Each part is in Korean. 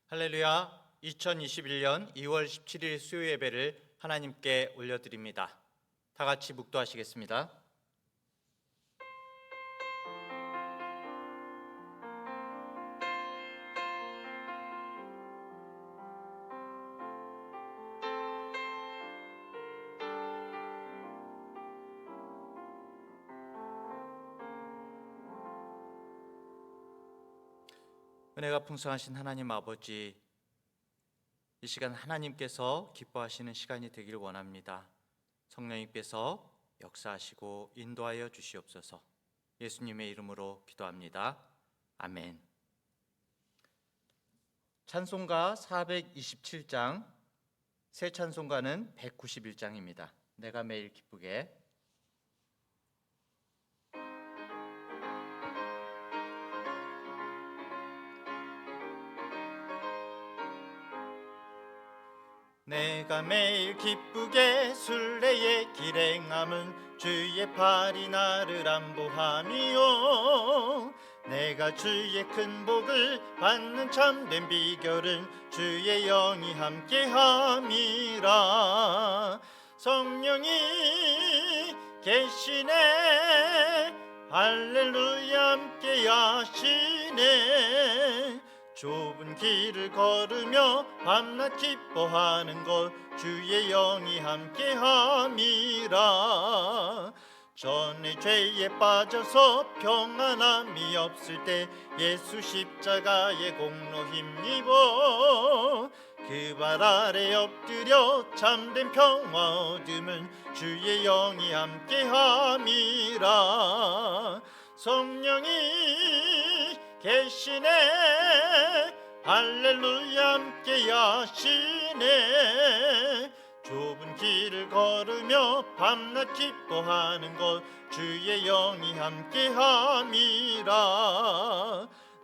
할렐루야. 2021년 2월 17일 수요 예배를 하나님께 올려드립니다. 다 같이 묵도하시겠습니다. 은혜가 풍성하신 하나님 아버지, 이 시간 하나님께서 기뻐하시는 시간이 되길 원합니다. 성령님께서 역사하시고 인도하여 주시옵소서. 예수님의 이름으로 기도합니다. 아멘. 찬송가 427장, 새 찬송가는 191장입니다. 내가 매일 기쁘게. 내가 매일 기쁘게 순례의 길행함은 주의 팔이 나를 안보함이요, 내가 주의 큰 복을 받는 참된 비결은 주의 영이 함께함이라. 성령이 계시네, 할렐루야 함께 하시네. 좁은 길을 걸으며 밤낮 기뻐하는 것 주의 영이 함께함이라. 전에 죄에 빠져서 평안함이 없을 때 예수 십자가의 공로 힘입어 그 발 아래 엎드려 참된 평화 얻음은 주의 영이 함께함이라. 성령이 계시네, 할렐루야 함께 하시네. 좁은 길을 걸으며 밤낮 기뻐하는 것 주의 영이 함께함이라.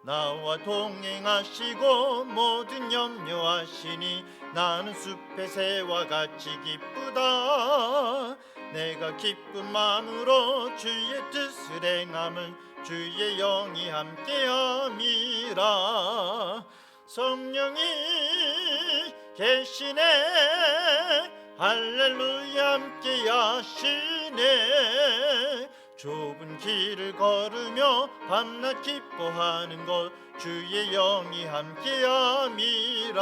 나와 동행하시고 모든 염려하시니 나는 숲의 새와 같이 기쁘다. 내가 기쁜 마음으로 주의 뜻을 행함은 주의 영이 함께함이라. 성령이 계시네, 할렐루야 함께 하시네. 좁은 길을 걸으며 밤낮 기뻐하는 것 주의 영이 함께함이라.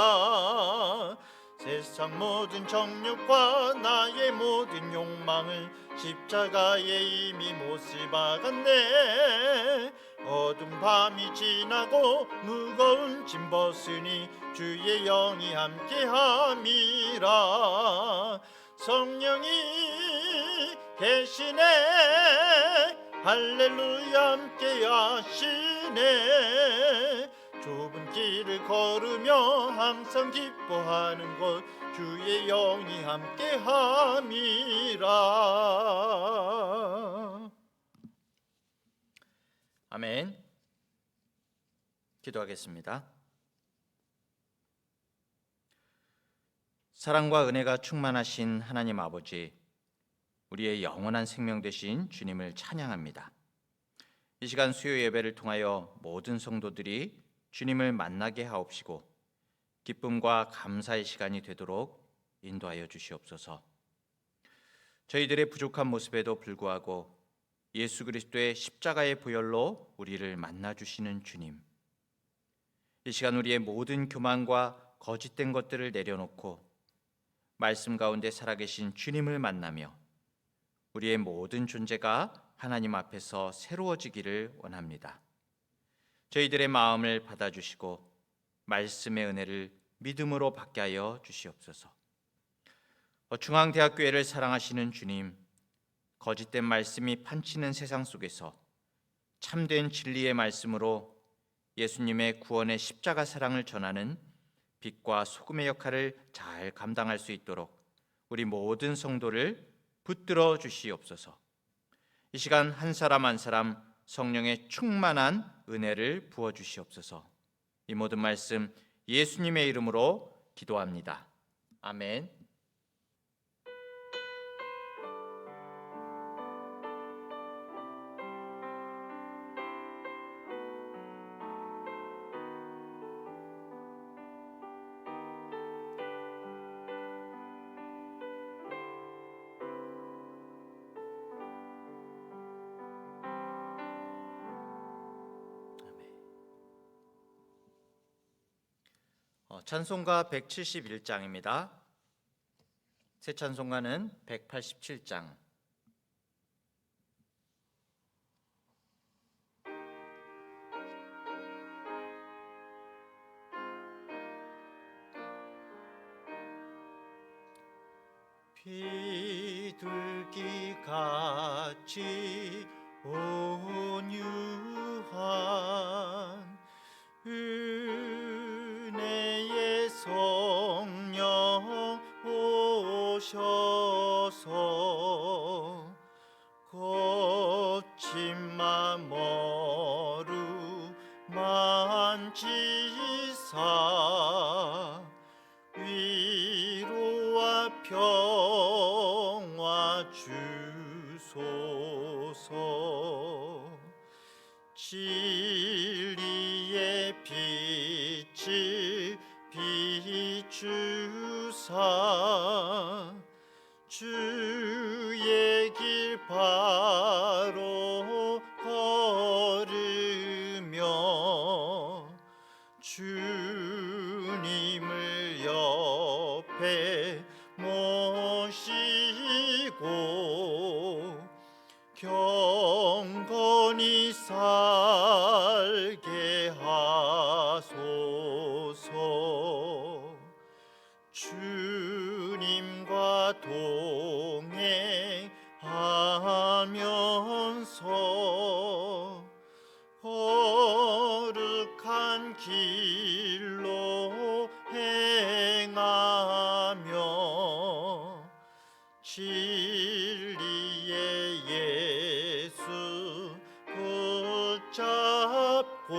세상 모든 정욕과 나의 모든 욕망을 십자가에 이미 못을 박았네. 어둠 밤이 지나고 무거운 짐 벗으니 주의 영이 함께함이라. 성령이 계시네, 할렐루야 함께 하시네. 좁은 길을 걸으며 항상 기뻐하는 것 주의 영이 함께함이라. 아멘. 기도하겠습니다. 사랑과 은혜가 충만하신 하나님 아버지, 우리의 영원한 생명 되신 주님을 찬양합니다. 이 시간 수요 예배를 통하여 모든 성도들이 주님을 만나게 하옵시고 기쁨과 감사의 시간이 되도록 인도하여 주시옵소서. 저희들의 부족한 모습에도 불구하고 예수 그리스도의 십자가의 보혈로 우리를 만나주시는 주님, 이 시간 우리의 모든 교만과 거짓된 것들을 내려놓고 말씀 가운데 살아계신 주님을 만나며 우리의 모든 존재가 하나님 앞에서 새로워지기를 원합니다. 저희들의 마음을 받아주시고 말씀의 은혜를 믿음으로 받게 하여 주시옵소서. 중앙대학교회를 사랑하시는 주님, 거짓된 말씀이 판치는 세상 속에서 참된 진리의 말씀으로 예수님의 구원의 십자가 사랑을 전하는 빛과 소금의 역할을 잘 감당할 수 있도록 우리 모든 성도를 붙들어 주시옵소서. 이 시간 한 사람 한 사람 성령의 충만한 은혜를 부어 주시옵소서. 이 모든 말씀 예수님의 이름으로 기도합니다. 아멘. 찬송가 171장입니다. 새 찬송가는 187장. 비둘기 같이 온유한 은혜의 성령 오셔서 거친 마음으로 만지사 위로와 평화 주소서. 진리의 빛을 비추사 주의 길 바로 걸으며 주님을 옆에 모시고 경건히 살게 하소서. 주님과 동행하면서 거룩한 길로 행하며 진리의 예수 붙잡고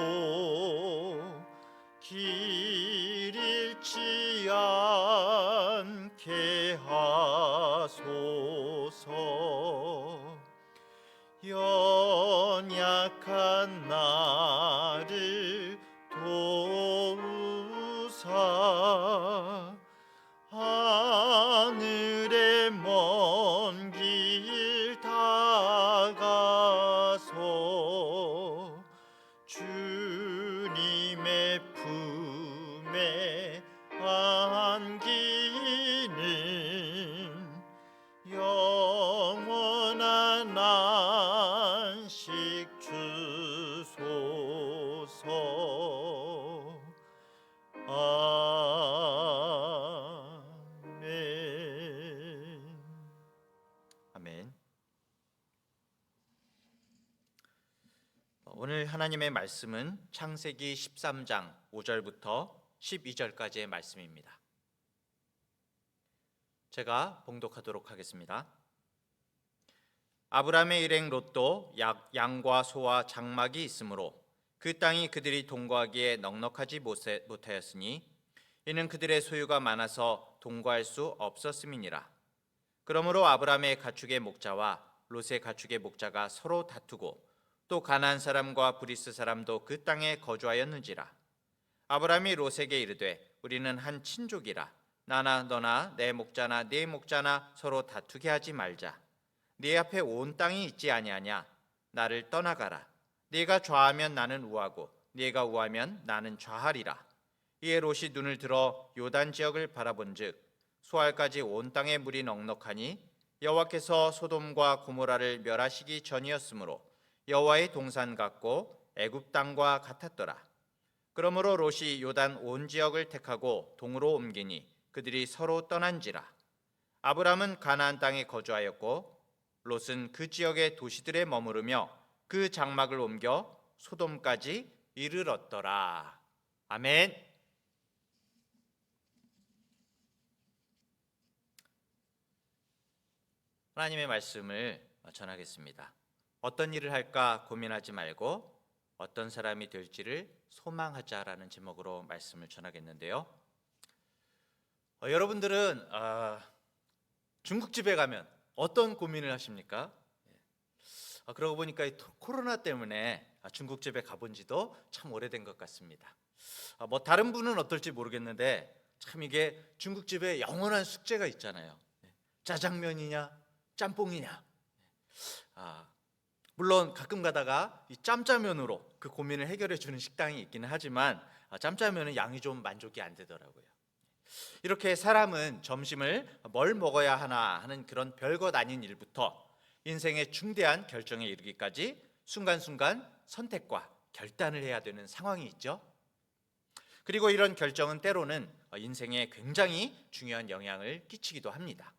길 잃지 않게 하소서. 연약한 나를 도우사 하늘의 먼 길 다가서 주님의 품에 안기는 영원한 안식 주소서. 아멘. 아멘. 오늘 하나님의 말씀은 창세기 13장 5절부터 12절까지의 말씀입니다. 제가 봉독하도록 하겠습니다. 아브라함의 일행 롯도 양과 소와 장막이 있으므로 그 땅이 그들이 동거하기에 넉넉하지 못하였으니 이는 그들의 소유가 많아서 동거할 수 없었음이니라. 그러므로 아브라함의 가축의 목자와 롯의 가축의 목자가 서로 다투고 또 가나안 사람과 브리스 사람도 그 땅에 거주하였는지라. 아브라함이 롯에게 이르되 우리는 한 친족이라 나나 너나 내 목자나 네 목자나 서로 다투게 하지 말자. 네 앞에 온 땅이 있지 아니하냐. 나를 떠나가라. 네가 좌하면 나는 우하고 네가 우하면 나는 좌하리라. 이에 롯이 눈을 들어 요단 지역을 바라본즉 소알까지 온 땅에 물이 넉넉하니 여호와께서 소돔과 고모라를 멸하시기 전이었으므로 여호와의 동산 같고 애굽 땅과 같았더라. 그러므로 롯이 요단 온 지역을 택하고 동으로 옮기니 그들이 서로 떠난지라. 아브람은 가나안 땅에 거주하였고 롯은 그 지역의 도시들에 머무르며 그 장막을 옮겨 소돔까지 이르렀더라. 아멘. 하나님의 말씀을 전하겠습니다. 어떤 일을 할까 고민하지 말고 어떤 사람이 될지를 소망하자라는 제목으로 말씀을 전하겠는데요. 여러분들은 중국집에 가면 어떤 고민을 하십니까? 그러고 보니까 이 코로나 때문에 중국집에 가본 지도 참 오래된 것 같습니다. 뭐 다른 분은 어떨지 모르겠는데 참 이게 중국집에 영원한 숙제가 있잖아요. 짜장면이냐 짬뽕이냐. 물론 가끔 가다가 이 짬짜면으로 그 고민을 해결해 주는 식당이 있기는 하지만 짬짜면은 양이 좀 만족이 안 되더라고요. 이렇게 사람은 점심을 뭘 먹어야 하나 하는 그런 별것 아닌 일부터 인생의 중대한 결정에 이르기까지 순간순간 선택과 결단을 해야 되는 상황이 있죠. 그리고 이런 결정은 때로는 인생에 굉장히 중요한 영향을 끼치기도 합니다.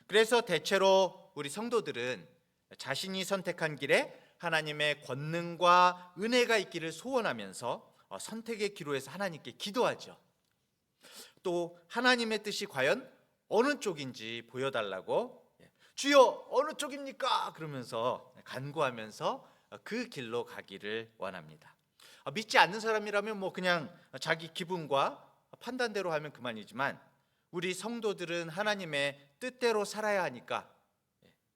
그래서 대체로 우리 성도들은 자신이 선택한 길에 하나님의 권능과 은혜가 있기를 소원하면서 선택의 기로에서 하나님께 기도하죠. 또 하나님의 뜻이 과연 어느 쪽인지 보여달라고 주여 어느 쪽입니까? 그러면서 간구하면서 그 길로 가기를 원합니다. 믿지 않는 사람이라면 뭐 그냥 자기 기분과 판단대로 하면 그만이지만 우리 성도들은 하나님의 뜻대로 살아야 하니까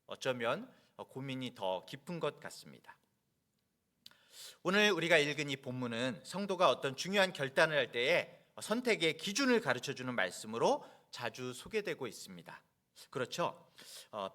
어쩌면 고민이 더 깊은 것 같습니다. 오늘 우리가 읽은 이 본문은 성도가 어떤 중요한 결단을 할 때에 선택의 기준을 가르쳐주는 말씀으로 자주 소개되고 있습니다. 그렇죠.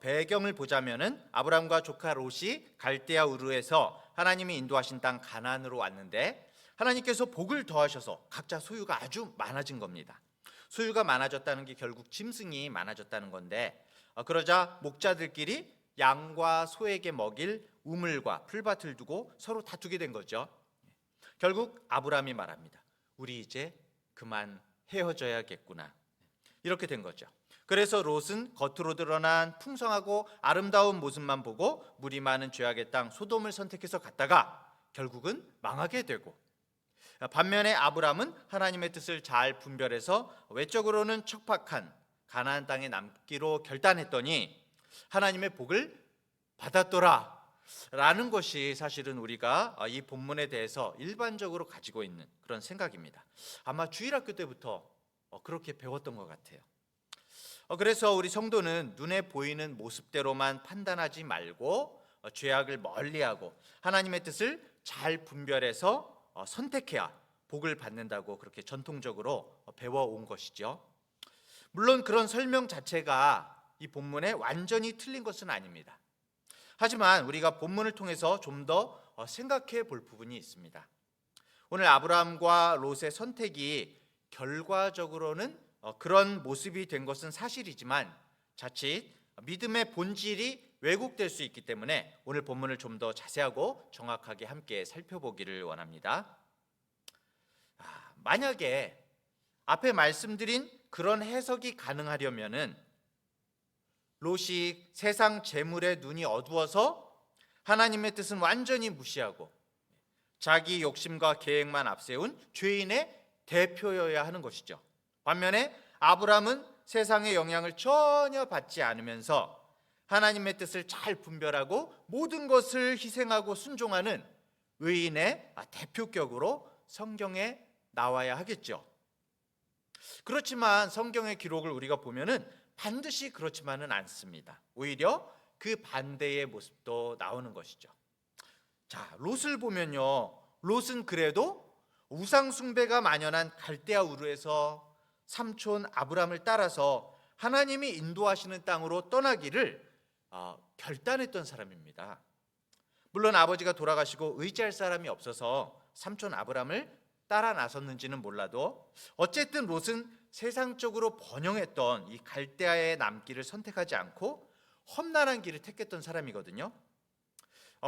배경을 보자면은 아브라함과 조카 롯이 갈대아 우르에서 하나님이 인도하신 땅 가나안으로 왔는데 하나님께서 복을 더하셔서 각자 소유가 아주 많아진 겁니다. 소유가 많아졌다는 게 결국 짐승이 많아졌다는 건데 그러자 목자들끼리 양과 소에게 먹일 우물과 풀밭을 두고 서로 다투게 된 거죠. 결국 아브라함이 말합니다. 우리 이제 그만 헤어져야겠구나. 이렇게 된 거죠. 그래서 롯은 겉으로 드러난 풍성하고 아름다운 모습만 보고 물이 많은 죄악의 땅 소돔을 선택해서 갔다가 결국은 망하게 되고, 반면에 아브라함은 하나님의 뜻을 잘 분별해서 외적으로는 척박한 가나안 땅에 남기로 결단했더니 하나님의 복을 받았더라 라는 것이 사실은 우리가 이 본문에 대해서 일반적으로 가지고 있는 그런 생각입니다. 아마 주일학교 때부터 그렇게 배웠던 것 같아요. 그래서 우리 성도는 눈에 보이는 모습대로만 판단하지 말고 죄악을 멀리하고 하나님의 뜻을 잘 분별해서 선택해야 복을 받는다고 그렇게 전통적으로 배워온 것이죠. 물론 그런 설명 자체가 이 본문에 완전히 틀린 것은 아닙니다. 하지만 우리가 본문을 통해서 좀 더 생각해 볼 부분이 있습니다. 오늘 아브라함과 롯의 선택이 결과적으로는 그런 모습이 된 것은 사실이지만 자칫 믿음의 본질이 왜곡될 수 있기 때문에 오늘 본문을 좀 더 자세하고 정확하게 함께 살펴보기를 원합니다. 만약에 앞에 말씀드린 그런 해석이 가능하려면은 롯이 세상 재물에 눈이 어두워서 하나님의 뜻은 완전히 무시하고 자기 욕심과 계획만 앞세운 죄인의 대표여야 하는 것이죠. 반면에 아브라함은 세상의 영향을 전혀 받지 않으면서 하나님의 뜻을 잘 분별하고 모든 것을 희생하고 순종하는 의인의 대표격으로 성경에 나와야 하겠죠. 그렇지만 성경의 기록을 우리가 보면은 반드시 그렇지만은 않습니다. 오히려 그 반대의 모습도 나오는 것이죠. 자, 롯을 보면요. 롯은 그래도 우상 숭배가 만연한 갈대아 우르에서 삼촌 아브람을 따라서 하나님이 인도하시는 땅으로 떠나기를 결단했던 사람입니다. 물론 아버지가 돌아가시고 의지할 사람이 없어서 삼촌 아브람을 따라 나섰는지는 몰라도 어쨌든 롯은 세상적으로 번영했던 이 갈대아의 남길을 선택하지 않고 험난한 길을 택했던 사람이거든요.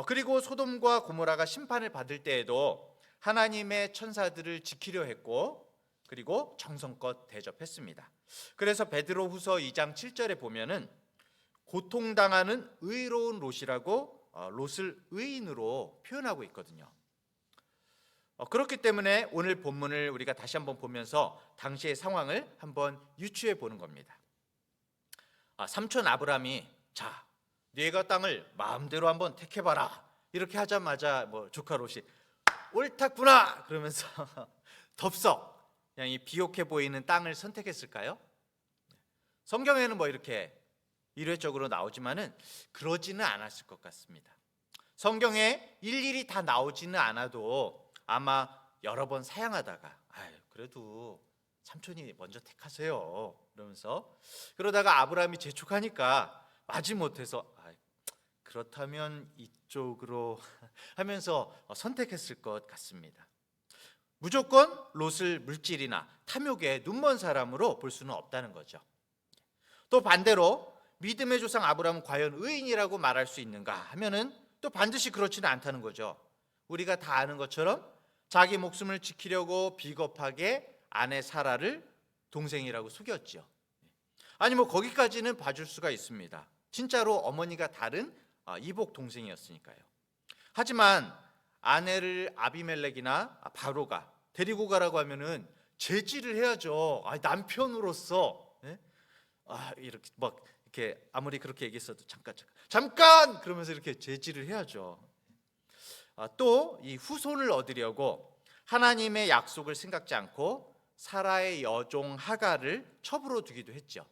그리고 소돔과 고모라가 심판을 받을 때에도 하나님의 천사들을 지키려 했고 그리고 정성껏 대접했습니다. 그래서 베드로후서 2장 7절에 보면은 고통당하는 의로운 롯이라고 롯을 의인으로 표현하고 있거든요. 그렇기 때문에 오늘 본문을 우리가 다시 한번 보면서 당시의 상황을 한번 유추해 보는 겁니다. 삼촌 아브람이 자, 네가 땅을 마음대로 한번 택해봐라 이렇게 하자마자 조카 롯이 옳았구나 그러면서 덥석 그냥 이 비옥해 보이는 땅을 선택했을까요? 성경에는 이렇게 일회적으로 나오지만은 그러지는 않았을 것 같습니다. 성경에 일일이 다 나오지는 않아도 아마 여러 번 사양하다가 그래도 삼촌이 먼저 택하세요 그러면서 그러다가 아브라함이 재촉하니까 마지못해서 그렇다면 이쪽으로 하면서 선택했을 것 같습니다. 무조건 롯을 물질이나 탐욕에 눈먼 사람으로 볼 수는 없다는 거죠. 또 반대로 믿음의 조상 아브라함은 과연 의인이라고 말할 수 있는가 하면은 또 반드시 그렇지는 않다는 거죠. 우리가 다 아는 것처럼 자기 목숨을 지키려고 비겁하게 아내 사라를 동생이라고 속였죠. 아니 뭐 거기까지는 봐줄 수가 있습니다. 진짜로 어머니가 다른 이복 동생이었으니까요. 하지만 아내를 아비멜렉이나 바로가 데리고 가라고 하면은 제지를 해야죠. 남편으로서 이렇게 막 이렇게 아무리 그렇게 얘기했어도 잠깐 그러면서 이렇게 제지를 해야죠. 또 이 후손을 얻으려고 하나님의 약속을 생각지 않고 사라의 여종 하갈을 첩으로 두기도 했죠.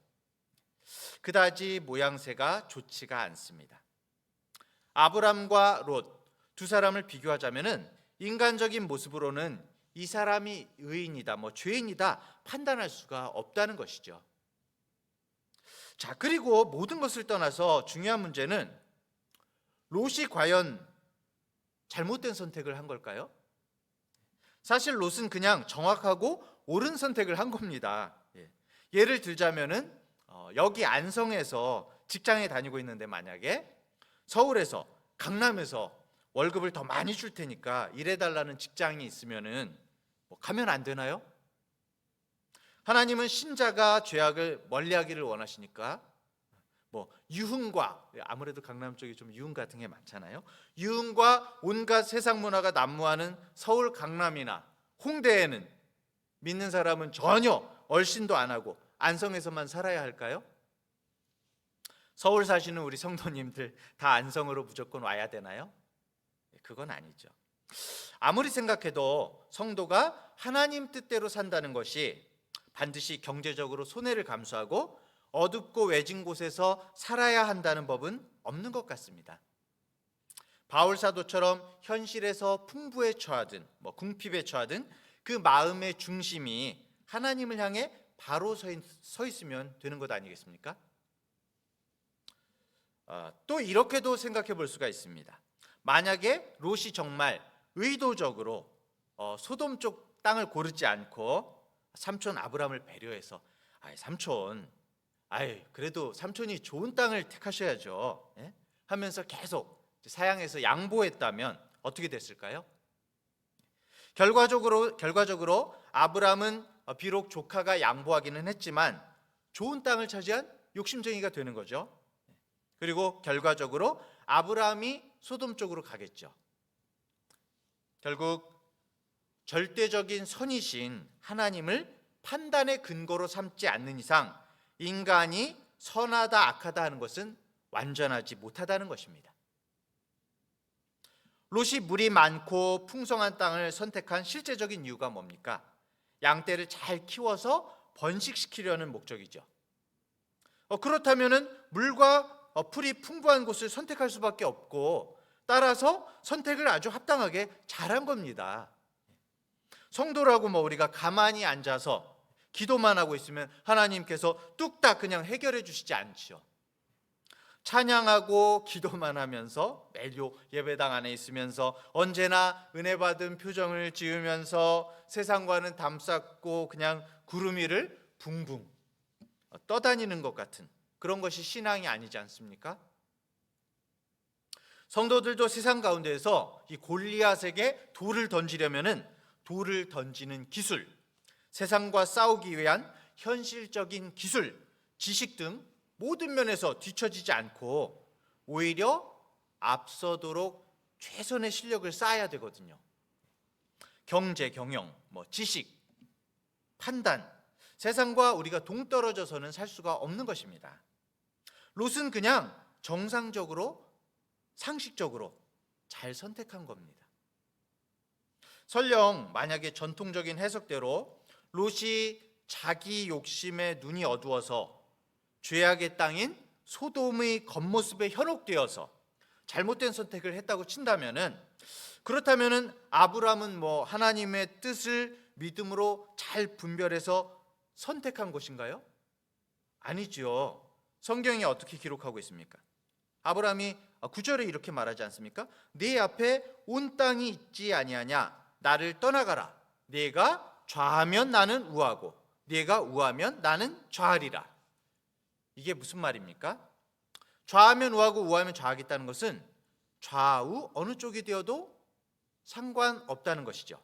그다지 모양새가 좋지가 않습니다. 아브람과 롯 두 사람을 비교하자면은 인간적인 모습으로는 이 사람이 의인이다, 죄인이다 판단할 수가 없다는 것이죠. 자, 그리고 모든 것을 떠나서 중요한 문제는 롯이 과연 잘못된 선택을 한 걸까요? 사실 롯은 그냥 정확하고 옳은 선택을 한 겁니다. 예를 들자면은 여기 안성에서 직장에 다니고 있는데 만약에 서울에서 강남에서 월급을 더 많이 줄 테니까 일해달라는 직장이 있으면은 가면 안 되나요? 하나님은 신자가 죄악을 멀리하기를 원하시니까 유흥과, 아무래도 강남 쪽이 좀 유흥 같은 게 많잖아요. 유흥과 온갖 세상 문화가 난무하는 서울 강남이나 홍대에는 믿는 사람은 전혀 얼씬도 안 하고 안성에서만 살아야 할까요? 서울 사시는 우리 성도님들 다 안성으로 무조건 와야 되나요? 그건 아니죠. 아무리 생각해도 성도가 하나님 뜻대로 산다는 것이 반드시 경제적으로 손해를 감수하고 어둡고 외진 곳에서 살아야 한다는 법은 없는 것 같습니다. 바울 사도처럼 현실에서 풍부에 처하든 궁핍에 처하든 그 마음의 중심이 하나님을 향해 바로 서 있으면 되는 것 아니겠습니까? 또 이렇게도 생각해 볼 수가 있습니다. 만약에 롯이 정말 의도적으로 소돔 쪽 땅을 고르지 않고 삼촌 아브람을 배려해서 삼촌, 그래도 삼촌이 좋은 땅을 택하셔야죠, 하면서 계속 사양해서 양보했다면 어떻게 됐을까요? 결과적으로 아브람은 비록 조카가 양보하기는 했지만 좋은 땅을 차지한 욕심쟁이가 되는 거죠. 그리고 결과적으로 아브라함이 소돔 쪽으로 가겠죠. 결국 절대적인 선이신 하나님을 판단의 근거로 삼지 않는 이상 인간이 선하다 악하다 하는 것은 완전하지 못하다는 것입니다. 롯이 물이 많고 풍성한 땅을 선택한 실제적인 이유가 뭡니까? 양떼를 잘 키워서 번식시키려는 목적이죠. 그렇다면은 물과 풀이 풍부한 곳을 선택할 수밖에 없고 따라서 선택을 아주 합당하게 잘한 겁니다. 성도라고 우리가 가만히 앉아서 기도만 하고 있으면 하나님께서 뚝딱 그냥 해결해 주시지 않죠. 찬양하고 기도만 하면서 매일 예배당 안에 있으면서 언제나 은혜 받은 표정을 지으면서 세상과는 담쌓고 그냥 구름 위를 붕붕 떠다니는 것 같은 그런 것이 신앙이 아니지 않습니까? 성도들도 세상 가운데에서 이 골리앗에게 돌을 던지려면은 돌을 던지는 기술, 세상과 싸우기 위한 현실적인 기술, 지식 등 모든 면에서 뒤처지지 않고 오히려 앞서도록 최선의 실력을 쌓아야 되거든요. 경제, 경영, 지식, 판단, 세상과 우리가 동떨어져서는 살 수가 없는 것입니다. 롯은 그냥 정상적으로 상식적으로 잘 선택한 겁니다. 설령 만약에 전통적인 해석대로 롯이 자기 욕심에 눈이 어두워서 죄악의 땅인 소돔의 겉모습에 현혹되어서 잘못된 선택을 했다고 친다면은 그렇다면은 아브람은 하나님의 뜻을 믿음으로 잘 분별해서 선택한 것인가요? 아니죠. 성경이 어떻게 기록하고 있습니까? 아브라함이 9절에 이렇게 말하지 않습니까? 네 앞에 온 땅이 있지 아니하냐? 나를 떠나가라. 네가 좌하면 나는 우하고 네가 우하면 나는 좌하리라. 이게 무슨 말입니까? 좌하면 우하고 우하면 좌하겠다는 것은 좌우 어느 쪽이 되어도 상관없다는 것이죠.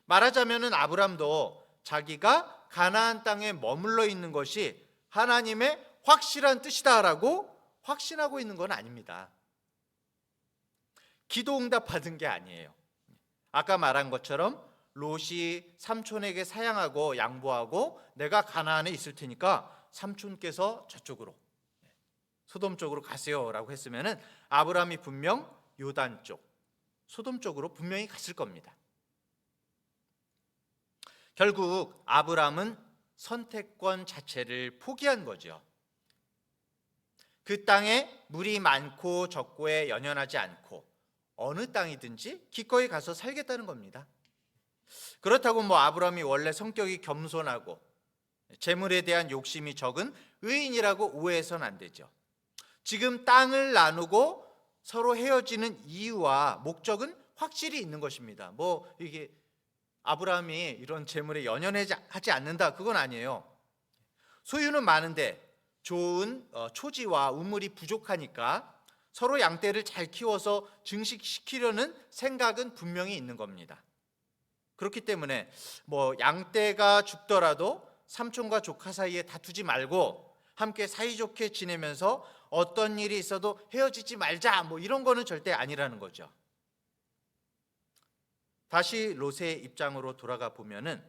말하자면은 아브람도 자기가 가나안 땅에 머물러 있는 것이 하나님의 확실한 뜻이다라고 확신하고 있는 건 아닙니다. 기도 응답 받은 게 아니에요. 아까 말한 것처럼 롯이 삼촌에게 사양하고 양보하고 내가 가나안에 있을 테니까 삼촌께서 저쪽으로 소돔 쪽으로 가세요라고 했으면은 아브라함이 분명 요단 쪽 소돔 쪽으로 분명히 갔을 겁니다. 결국 아브라함은 선택권 자체를 포기한 거죠. 그 땅에 물이 많고 적고에 연연하지 않고 어느 땅이든지 기꺼이 가서 살겠다는 겁니다. 그렇다고 아브라함이 원래 성격이 겸손하고 재물에 대한 욕심이 적은 의인이라고 오해해서는 안 되죠. 지금 땅을 나누고 서로 헤어지는 이유와 목적은 확실히 있는 것입니다. 이게 아브라함이 이런 재물에 연연하지 않는다 그건 아니에요. 소유는 많은데 좋은 초지와 우물이 부족하니까 서로 양떼를 잘 키워서 증식시키려는 생각은 분명히 있는 겁니다. 그렇기 때문에 양떼가 죽더라도 삼촌과 조카 사이에 다투지 말고 함께 사이좋게 지내면서 어떤 일이 있어도 헤어지지 말자 이런 거는 절대 아니라는 거죠. 다시 롯의 입장으로 돌아가 보면은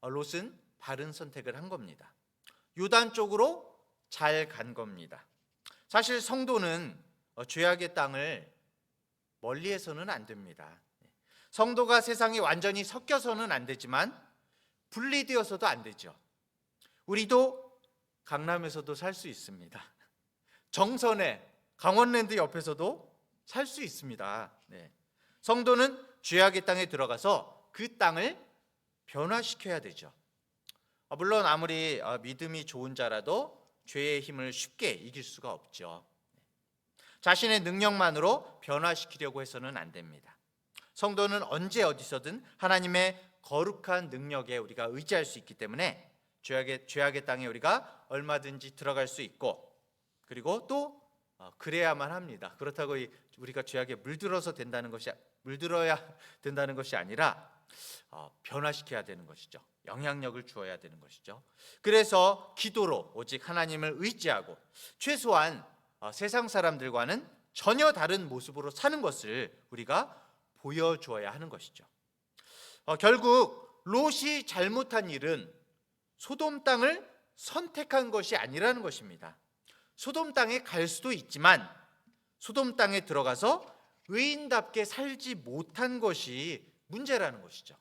롯은 바른 선택을 한 겁니다. 요단 쪽으로 잘 간 겁니다. 사실 성도는 죄악의 땅을 멀리해서는 안 됩니다. 성도가 세상에 완전히 섞여서는 안 되지만 분리되어서도 안 되죠. 우리도 강남에서도 살 수 있습니다. 정선에 강원랜드 옆에서도 살 수 있습니다. 성도는 죄악의 땅에 들어가서 그 땅을 변화시켜야 되죠. 물론 아무리 믿음이 좋은 자라도 죄의 힘을 쉽게 이길 수가 없죠. 자신의 능력만으로 변화시키려고 해서는 안 됩니다. 성도는 언제 어디서든 하나님의 거룩한 능력에 우리가 의지할 수 있기 때문에 죄악의 땅에 우리가 얼마든지 들어갈 수 있고 그리고 또 그래야만 합니다. 그렇다고 우리가 죄악에 물들어야 된다는 것이 아니라 변화시켜야 되는 것이죠. 영향력을 주어야 되는 것이죠. 그래서 기도로 오직 하나님을 의지하고 최소한 세상 사람들과는 전혀 다른 모습으로 사는 것을 우리가 보여주어야 하는 것이죠. 결국 롯이 잘못한 일은 소돔 땅을 선택한 것이 아니라는 것입니다. 소돔 땅에 갈 수도 있지만 소돔 땅에 들어가서 의인답게 살지 못한 것이 문제라는 것이죠.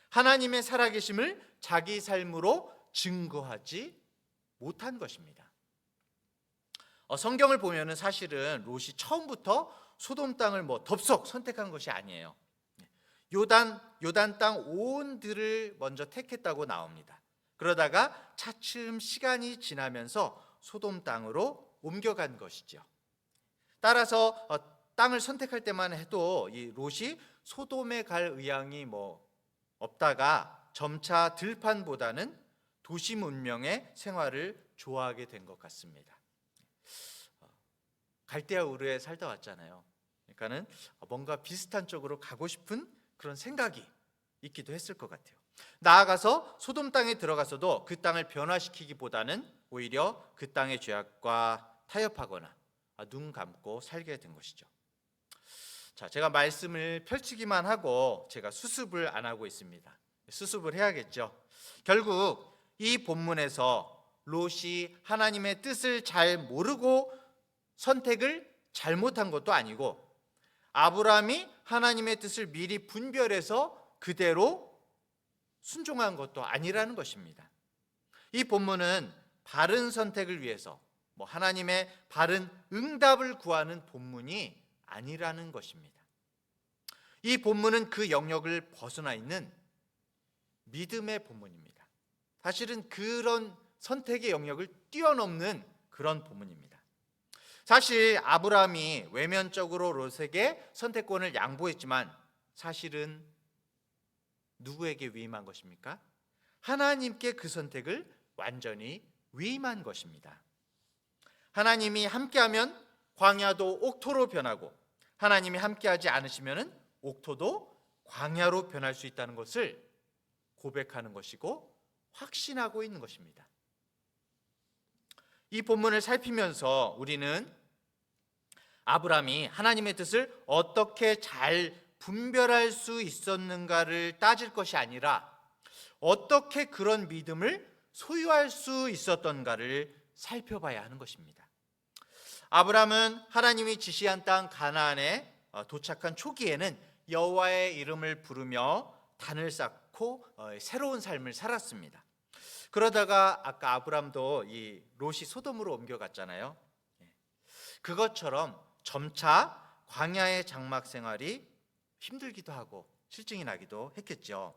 하나님의 살아계심을 자기 삶으로 증거하지 못한 것입니다. 성경을 보면은 사실은 롯이 처음부터 소돔 땅을 덥석 선택한 것이 아니에요. 요단 땅 온 들을 먼저 택했다고 나옵니다. 그러다가 차츰 시간이 지나면서 소돔 땅으로 옮겨간 것이죠. 따라서 땅을 선택할 때만 해도 이 롯이 소돔에 갈 의향이 없다가 점차 들판보다는 도시 문명의 생활을 좋아하게 된 것 같습니다. 갈대아 우르에 살다 왔잖아요. 그러니까는 뭔가 비슷한 쪽으로 가고 싶은 그런 생각이 있기도 했을 것 같아요. 나아가서 소돔 땅에 들어가서도 그 땅을 변화시키기보다는 오히려 그 땅의 죄악과 타협하거나 눈 감고 살게 된 것이죠. 자, 제가 말씀을 펼치기만 하고 제가 수습을 안 하고 있습니다. 수습을 해야겠죠. 결국 이 본문에서 롯이 하나님의 뜻을 잘 모르고 선택을 잘못한 것도 아니고 아브라함이 하나님의 뜻을 미리 분별해서 그대로 순종한 것도 아니라는 것입니다. 이 본문은 바른 선택을 위해서 하나님의 바른 응답을 구하는 본문이 아니라는 것입니다. 이 본문은 그 영역을 벗어나 있는 믿음의 본문입니다. 사실은 그런 선택의 영역을 뛰어넘는 그런 본문입니다. 사실 아브라함이 외면적으로 롯에게 선택권을 양보했지만 사실은 누구에게 위임한 것입니까? 하나님께 그 선택을 완전히 위임한 것입니다. 하나님이 함께하면 광야도 옥토로 변하고 하나님이 함께하지 않으시면 옥토도 광야로 변할 수 있다는 것을 고백하는 것이고 확신하고 있는 것입니다. 이 본문을 살피면서 우리는 아브라함이 하나님의 뜻을 어떻게 잘 분별할 수 있었는가를 따질 것이 아니라 어떻게 그런 믿음을 소유할 수 있었던가를 살펴봐야 하는 것입니다. 아브라함은 하나님이 지시한 땅 가나안에 도착한 초기에는 여호와의 이름을 부르며 단을 쌓고 새로운 삶을 살았습니다. 그러다가 아까 아브라함도 이 롯이 소돔으로 옮겨갔잖아요. 그것처럼 점차 광야의 장막 생활이 힘들기도 하고 실증이 나기도 했겠죠.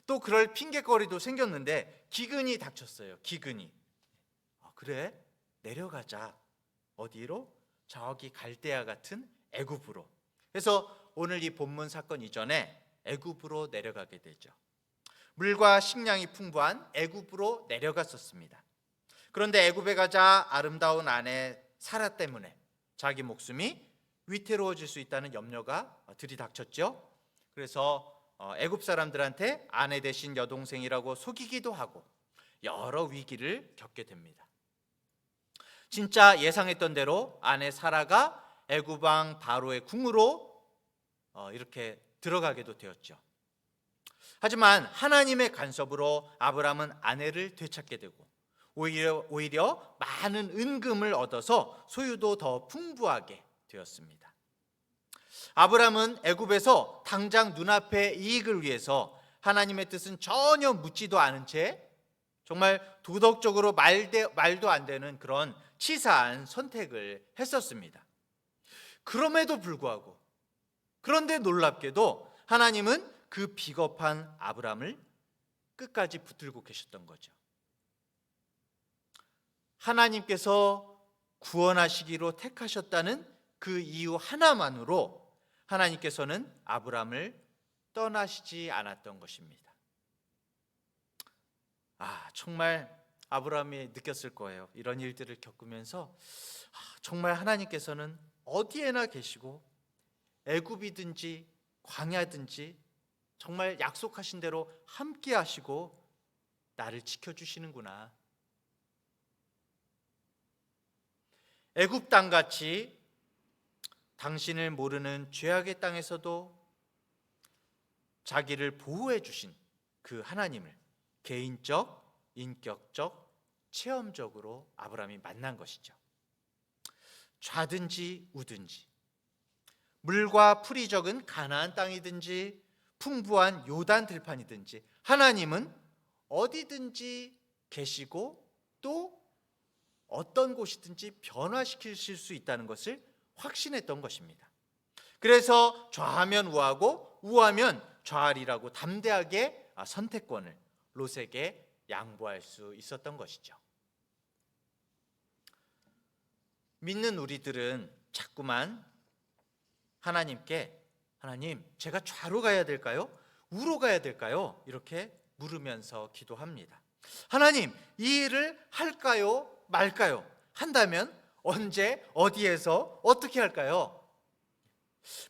또 그럴 핑계거리도 생겼는데 기근이 닥쳤어요. 기근이. 그래? 내려가자. 어디로? 저기 갈대아 같은 애굽으로. 그래서 오늘 이 본문 사건 이전에 애굽으로 내려가게 되죠. 물과 식량이 풍부한 애굽으로 내려갔었습니다. 그런데 애굽에 가자 아름다운 아내 사라 때문에 자기 목숨이 위태로워질 수 있다는 염려가 들이닥쳤죠. 그래서 애굽 사람들한테 아내 대신 여동생이라고 속이기도 하고 여러 위기를 겪게 됩니다. 진짜 예상했던 대로 아내 사라가 애굽 왕 바로의 궁으로 이렇게 들어가게도 되었죠. 하지만 하나님의 간섭으로 아브라함은 아내를 되찾게 되고 오히려 많은 은금을 얻어서 소유도 더 풍부하게 되었습니다. 아브라함은 애굽에서 당장 눈앞의 이익을 위해서 하나님의 뜻은 전혀 묻지도 않은 채 정말 도덕적으로 말도 안 되는 그런 치사한 선택을 했었습니다. 그럼에도 불구하고 그런데 놀랍게도 하나님은 그 비겁한 아브라함을 끝까지 붙들고 계셨던 거죠. 하나님께서 구원하시기로 택하셨다는 그 이유 하나만으로 하나님께서는 아브라함을 떠나시지 않았던 것입니다. 정말 아브라함이 느꼈을 거예요. 이런 일들을 겪으면서 정말 하나님께서는 어디에나 계시고 애굽이든지 광야든지 정말 약속하신 대로 함께 하시고 나를 지켜주시는구나. 애굽 땅같이 당신을 모르는 죄악의 땅에서도 자기를 보호해 주신 그 하나님을 개인적, 인격적, 체험적으로 아브라함이 만난 것이죠. 좌든지 우든지 물과 풀이 적은 가나안 땅이든지 풍부한 요단 들판이든지 하나님은 어디든지 계시고 또 어떤 곳이든지 변화시키실 수 있다는 것을 확신했던 것입니다. 그래서 좌하면 우하고 우하면 좌하리라고 담대하게 선택권을 롯에게 양보할 수 있었던 것이죠. 믿는 우리들은 자꾸만 하나님께 하나님, 제가 좌로 가야 될까요? 우로 가야 될까요? 이렇게 물으면서 기도합니다. 하나님, 이 일을 할까요? 말까요? 한다면 언제, 어디에서, 어떻게 할까요?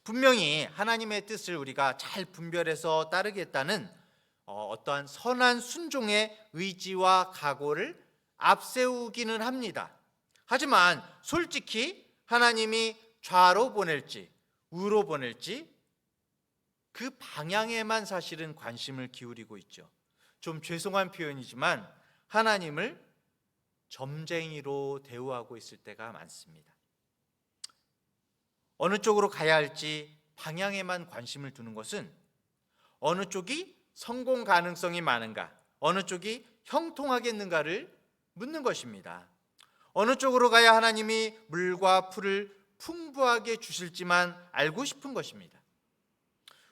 분명히 하나님의 뜻을 우리가 잘 분별해서 따르겠다는 어떠한 선한 순종의 의지와 각오를 앞세우기는 합니다. 하지만 솔직히 하나님이 좌로 보낼지 우로 보낼지 그 방향에만 사실은 관심을 기울이고 있죠. 좀 죄송한 표현이지만 하나님을 점쟁이로 대우하고 있을 때가 많습니다. 어느 쪽으로 가야 할지 방향에만 관심을 두는 것은 어느 쪽이 성공 가능성이 많은가, 어느 쪽이 형통하겠는가를 묻는 것입니다. 어느 쪽으로 가야 하나님이 물과 풀을 풍부하게 주실지만 알고 싶은 것입니다.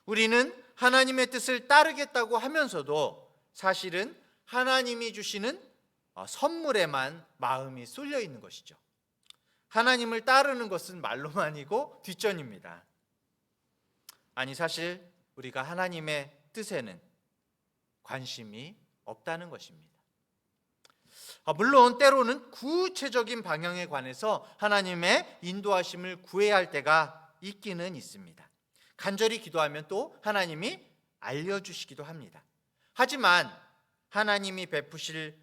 우리는 하나님의 뜻을 따르겠다고 하면서도 사실은 하나님이 주시는 선물에만 마음이 쏠려 있는 것이죠. 하나님을 따르는 것은 말로만이고 뒷전입니다. 아니, 사실 우리가 하나님의 뜻에는 관심이 없다는 것입니다. 물론 때로는 구체적인 방향에 관해서 하나님의 인도하심을 구해야 할 때가 있기는 있습니다. 간절히 기도하면 또 하나님이 알려주시기도 합니다. 하지만 하나님이 베푸실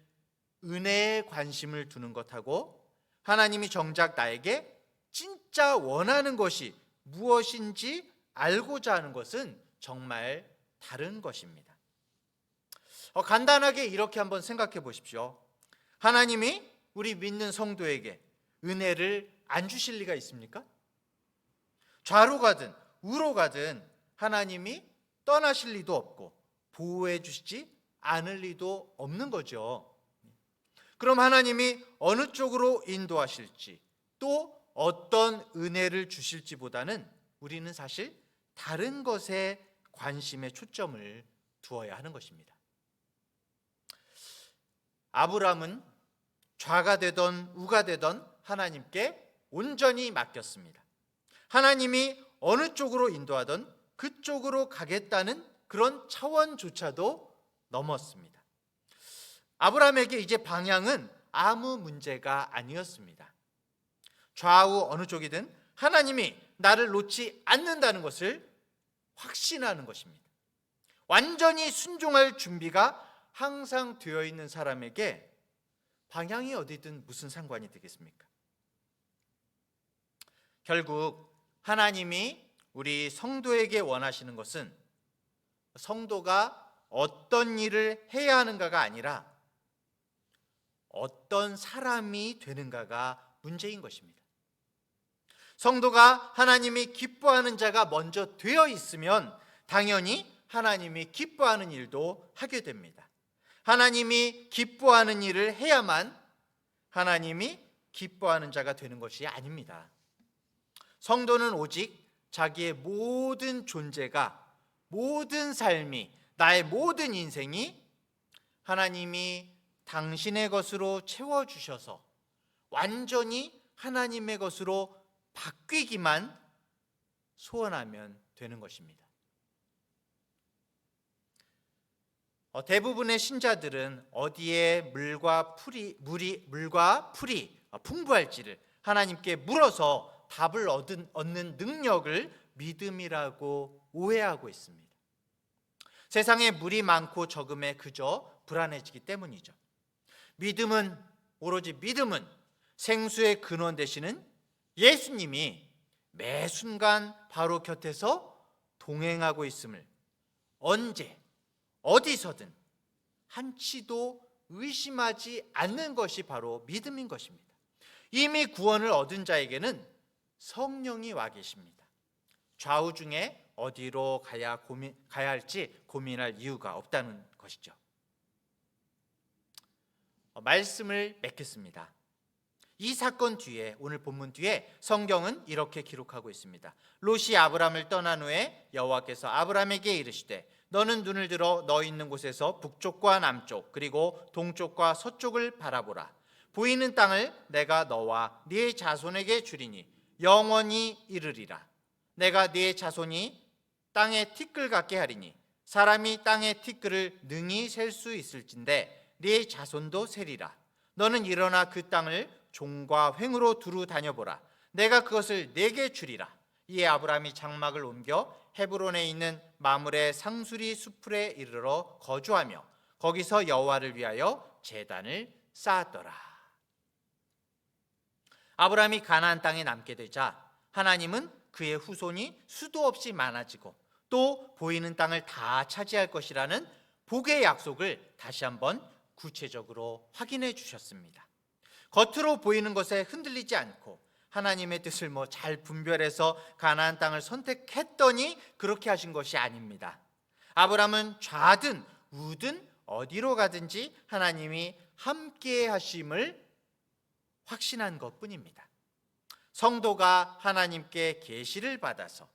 은혜에 관심을 두는 것하고 하나님이 정작 나에게 진짜 원하는 것이 무엇인지 알고자 하는 것은 정말 다른 것입니다. 간단하게 이렇게 한번 생각해 보십시오. 하나님이 우리 믿는 성도에게 은혜를 안 주실 리가 있습니까? 좌로 가든 우로 가든 하나님이 떠나실 리도 없고 보호해 주시지 않을 리도 없는 거죠. 그럼 하나님이 어느 쪽으로 인도하실지 또 어떤 은혜를 주실지보다는 우리는 사실 다른 것에 관심의 초점을 두어야 하는 것입니다. 아브라함은 좌가 되던 우가 되던 하나님께 온전히 맡겼습니다. 하나님이 어느 쪽으로 인도하던 그쪽으로 가겠다는 그런 차원조차도 넘었습니다. 아브라함에게 이제 방향은 아무 문제가 아니었습니다. 좌우 어느 쪽이든 하나님이 나를 놓지 않는다는 것을 확신하는 것입니다. 완전히 순종할 준비가 항상 되어 있는 사람에게 방향이 어디든 무슨 상관이 되겠습니까? 결국 하나님이 우리 성도에게 원하시는 것은 성도가 어떤 일을 해야 하는가가 아니라 어떤 사람이 되는가가 문제인 것입니다. 성도가 하나님이 기뻐하는 자가 먼저 되어 있으면 당연히 하나님이 기뻐하는 일도 하게 됩니다. 하나님이 기뻐하는 일을 해야만 하나님이 기뻐하는 자가 되는 것이 아닙니다. 성도는 오직 자기의 모든 존재가, 모든 삶이, 나의 모든 인생이 하나님이 당신의 것으로 채워주셔서 완전히 하나님의 것으로 바뀌기만 소원하면 되는 것입니다. 대부분의 신자들은 어디에 물과 풀이 풍부할지를 하나님께 물어서 답을 얻는 능력을 믿음이라고 오해하고 있습니다. 세상에 물이 많고 적음에 그저 불안해지기 때문이죠. 오로지 믿음은 생수의 근원 되시는 예수님이 매 순간 바로 곁에서 동행하고 있음을 언제 어디서든 한치도 의심하지 않는 것이 바로 믿음인 것입니다. 이미 구원을 얻은 자에게는 성령이 와 계십니다. 좌우 중에 어디로 가야 할지 고민할 이유가 없다는 것이죠. 말씀을 맺겠습니다. 이 사건 뒤에, 오늘 본문 뒤에 성경은 이렇게 기록하고 있습니다. 롯이 아브람을 떠난 후에 여호와께서 아브람에게 이르시되 너는 눈을 들어 너 있는 곳에서 북쪽과 남쪽 그리고 동쪽과 서쪽을 바라보라. 보이는 땅을 내가 너와 네 자손에게 주리니 영원히 이르리라. 내가 네 자손이 땅의 티끌 같게 하리니 사람이 땅의 티끌을 능히 셀 수 있을진데 네 자손도 세리라. 너는 일어나 그 땅을 종과 횡으로 두루 다녀보라. 내가 그것을 네게 주리라. 이에 아브라함이 장막을 옮겨 헤브론에 있는 마므레 상수리 수풀에 이르러 거주하며 거기서 여호와를 위하여 제단을 쌓았더라. 아브라함이 가나안 땅에 남게 되자 하나님은 그의 후손이 수도 없이 많아지고 또 보이는 땅을 다 차지할 것이라는 복의 약속을 다시 한번 구체적으로 확인해 주셨습니다. 겉으로 보이는 것에 흔들리지 않고 하나님의 뜻을 잘 분별해서 가나안 땅을 선택했더니 그렇게 하신 것이 아닙니다. 아브라함은 좌든 우든 어디로 가든지 하나님이 함께 하심을 확신한 것뿐입니다. 성도가 하나님께 계시를 받아서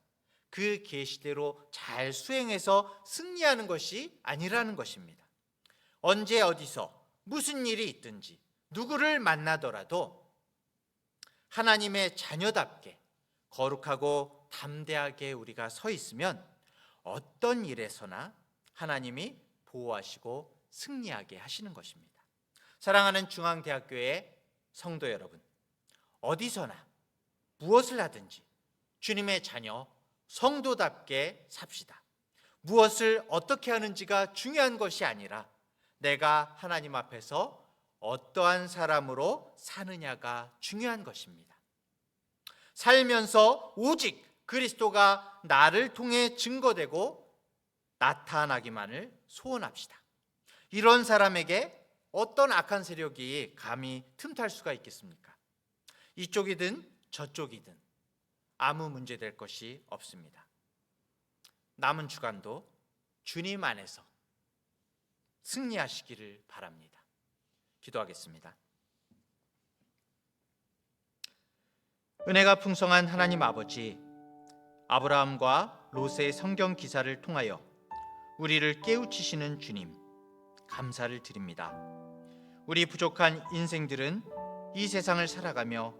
그 계시대로 잘 수행해서 승리하는 것이 아니라는 것입니다. 언제 어디서 무슨 일이 있든지 누구를 만나더라도 하나님의 자녀답게 거룩하고 담대하게 우리가 서 있으면 어떤 일에서나 하나님이 보호하시고 승리하게 하시는 것입니다. 사랑하는 중앙대학교의 성도 여러분, 어디서나 무엇을 하든지 주님의 자녀 성도답게 삽시다. 무엇을 어떻게 하는지가 중요한 것이 아니라 내가 하나님 앞에서 어떠한 사람으로 사느냐가 중요한 것입니다. 살면서 오직 그리스도가 나를 통해 증거되고 나타나기만을 소원합시다. 이런 사람에게 어떤 악한 세력이 감히 틈탈 수가 있겠습니까? 이쪽이든 저쪽이든 아무 문제 될 것이 없습니다. 남은 주간도 주님 안에서 승리하시기를 바랍니다. 기도하겠습니다. 은혜가 풍성한 하나님 아버지, 아브라함과 롯의 성경 기사를 통하여 우리를 깨우치시는 주님, 감사를 드립니다. 우리 부족한 인생들은 이 세상을 살아가며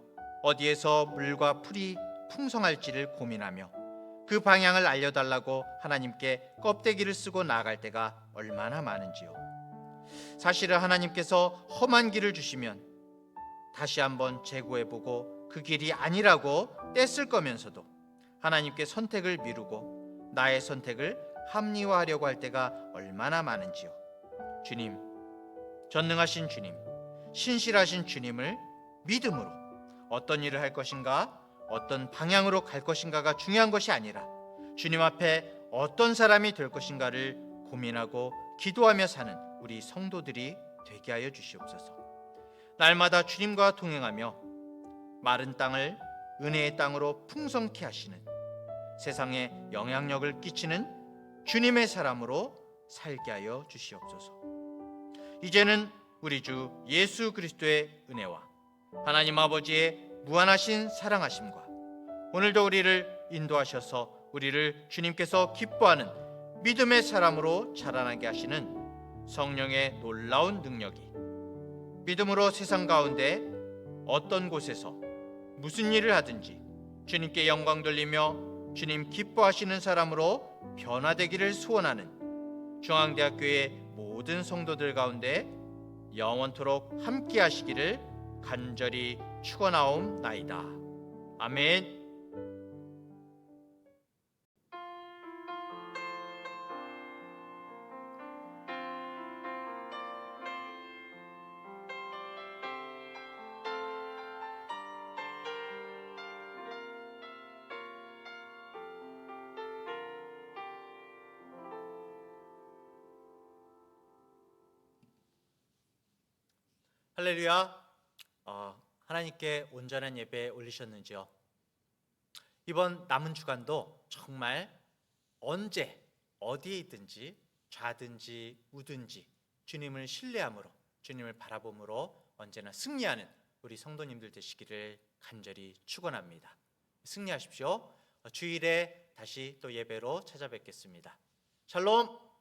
어디에서 물과 풀이 풍성할지를 고민하며 그 방향을 알려달라고 하나님께 껍데기를 쓰고 나아갈 때가 얼마나 많은지요. 사실은 하나님께서 험한 길을 주시면 다시 한번 재고해보고 그 길이 아니라고 떼쓸 거면서도 하나님께 선택을 미루고 나의 선택을 합리화하려고 할 때가 얼마나 많은지요. 주님, 전능하신 주님, 신실하신 주님을 믿음으로 어떤 일을 할 것인가, 어떤 방향으로 갈 것인가가 중요한 것이 아니라 주님 앞에 어떤 사람이 될 것인가를 고민하고 기도하며 사는 우리 성도들이 되게 하여 주시옵소서. 날마다 주님과 동행하며 마른 땅을 은혜의 땅으로 풍성케 하시는, 세상에 영향력을 끼치는 주님의 사람으로 살게 하여 주시옵소서. 이제는 우리 주 예수 그리스도의 은혜와 하나님 아버지의 무한하신 사랑하심과 오늘도 우리를 인도하셔서 우리를 주님께서 기뻐하는 믿음의 사람으로 자라나게 하시는 성령의 놀라운 능력이 믿음으로 세상 가운데 어떤 곳에서 무슨 일을 하든지 주님께 영광 돌리며 주님 기뻐하시는 사람으로 변화되기를 소원하는 중앙대학교의 모든 성도들 가운데 영원토록 함께 하시기를 간절히 축원하옵나이다. 아멘. 할렐루야. 하나님께 온전한 예배 올리셨는지요? 이번 남은 주간도 정말 언제 어디에 있든지 좌든지 우든지 주님을 신뢰함으로, 주님을 바라봄으로 언제나 승리하는 우리 성도님들 되시기를 간절히 축원합니다. 승리하십시오. 주일에 다시 또 예배로 찾아뵙겠습니다. 샬롬.